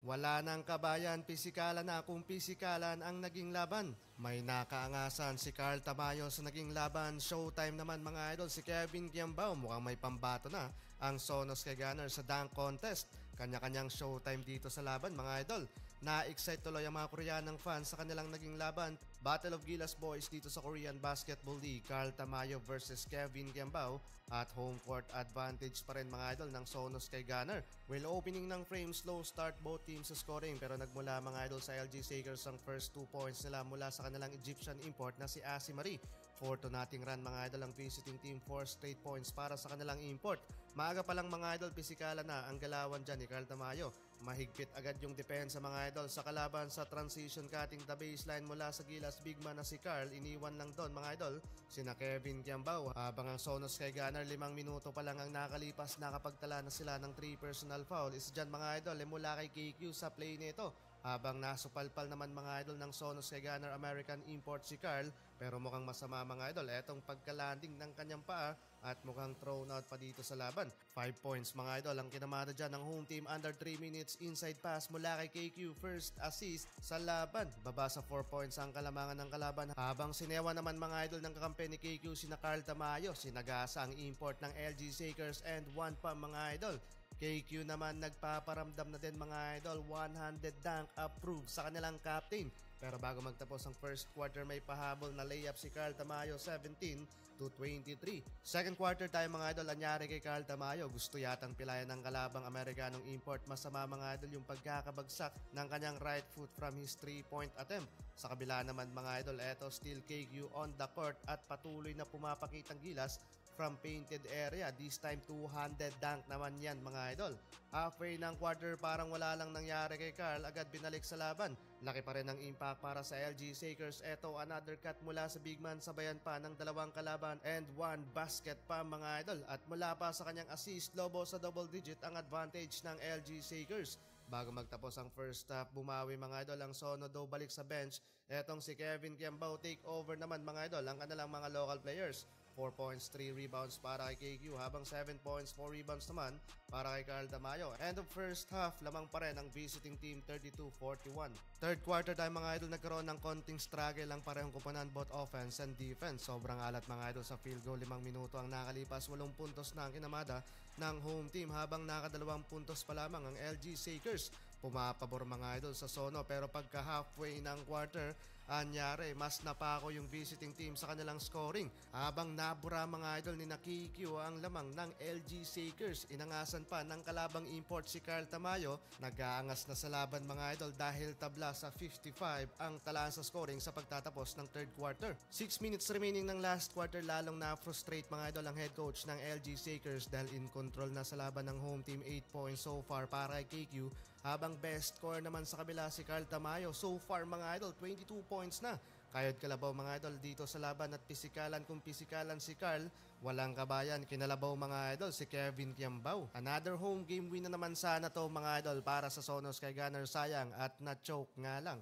Wala nang kabayan, pisikalan na kung pisikalan ang naging laban. May nakaangasan si Carl Tamayo sa naging laban. Showtime naman mga idol, si Kevin Giambao mukhang may pambato na ang Sonos kay Gunner sa dunk contest. Kanya-kanyang showtime dito sa laban mga idol. Na-excite tuloy ang mga Koreanang fans sa kanilang naging laban. Battle of Gilas Boys dito sa Korean Basketball League. Carl Tamayo versus Kevin Giambao. At home court advantage pa rin mga idol ng Sonos kay Gunner. Well, opening ng frame, slow start both teams sa scoring pero nagmula mga idol sa LG Sakers ang first 2 points nila mula sa kanilang Egyptian import na si Asi Marie. 4-0 run mga idol ang visiting team, 4 straight points para sa kanilang import. Maaga pa lang mga idol, pisikala na ang galawan dyan ni Carl Tamayo. Mahigpit agad yung depensa mga idol sa kalaban sa transition cutting the baseline mula sa Gilas big man na si Carl. Iniwan lang doon mga idol sina Kevin Giambao. Habang ang Sonos kay Gunner 5 minuto pa lang ang nakalipas, nakapagtala na sila ng 3 personal foul. Isa dyan mga idol mula kay KQ sa play nito. Habang nasupalpal naman mga idol ng Sonos kay Gunner American import si Carl, pero mukhang masama mga idol etong pagkalanding ng kanyang paa at mukhang thrown out pa dito sa laban. 5 points mga idol ang kinamada dyan ng home team under 3 minutes inside pass mula kay KQ, first assist sa laban. Baba sa 4 points ang kalamangan ng kalaban habang sinewa naman mga idol ng kakampi ni KQ sina Carl Tamayo. Sinagasa ang import ng LG Sakers and 1 pa mga idol. KQ naman nagpaparamdam na din mga idol, 100 dunk approved sa kanilang captain. Pero bago magtapos ang first quarter may pahabol na layup si Carl Tamayo 17-23. Second quarter tayo mga idol, anyari kay Carl Tamayo. Gusto yatang pilayan ng kalabang Amerikanong import. Masama mga idol yung pagkakabagsak ng kanyang right foot from his 3-point attempt. Sa kabila naman mga idol, eto still KQ on the court at patuloy na pumapakitang gilas from painted area. This time 200 dunk naman yan mga idol. Halfway ng quarter parang wala lang nangyari kay Carl, agad binalik sa laban. Laki pa rin ang impact para sa LG Sakers. Eto another cut mula sa big man, sabayan pa ng 2 kalaban and 1 basket pa mga idol. At mula pa sa kanyang assist, lobo sa double digit ang advantage ng LG Sakers. Bago magtapos ang first half, bumawi mga idol ang Sono daw balik sa bench. Etong si Kevin Giambao take over naman mga idol ang kanilang mga local players. 4 points, 3 rebounds para kay KQ habang 7 points, 4 rebounds naman para kay Carl Tamayo. End of first half, lamang pa rin ang visiting team 32-41. Third quarter tayo mga idol, nagkaroon ng konting struggle ang parehong kupunan both offense and defense. Sobrang alat mga idol sa field goal, 5 minuto ang nakalipas, 8 puntos na ang kinamada ng home team habang nakadalawang puntos pa lamang ang LG Sakers. Pumapabor mga idol sa Sono pero pagka halfway ng quarter, anyari mas napako yung visiting team sa kanilang scoring habang nabura mga idol ni KQ ang lamang ng LG Sakers. Inangasan pa ng kalabang import si Carl Tamayo. Nag-aangas na sa laban mga idol dahil tabla sa 55 ang talaan sa scoring sa pagtatapos ng third quarter. 6 minutes remaining ng last quarter, lalong na-frustrate mga idol ang head coach ng LG Sakers dahil in control na sa laban ng home team. 8 points so far para kay KQ habang best score naman sa kabila si Carl Tamayo. So far mga idol, 22 points na. Kayod kalabaw mga idol dito sa laban at pisikalan kung pisikalan si Carl, walang kabayan. Kinalabaw mga idol si Kevin Giambao. Another home game win na naman sana to mga idol para sa Sonos kay Gunner, sayang at na-choke nga lang.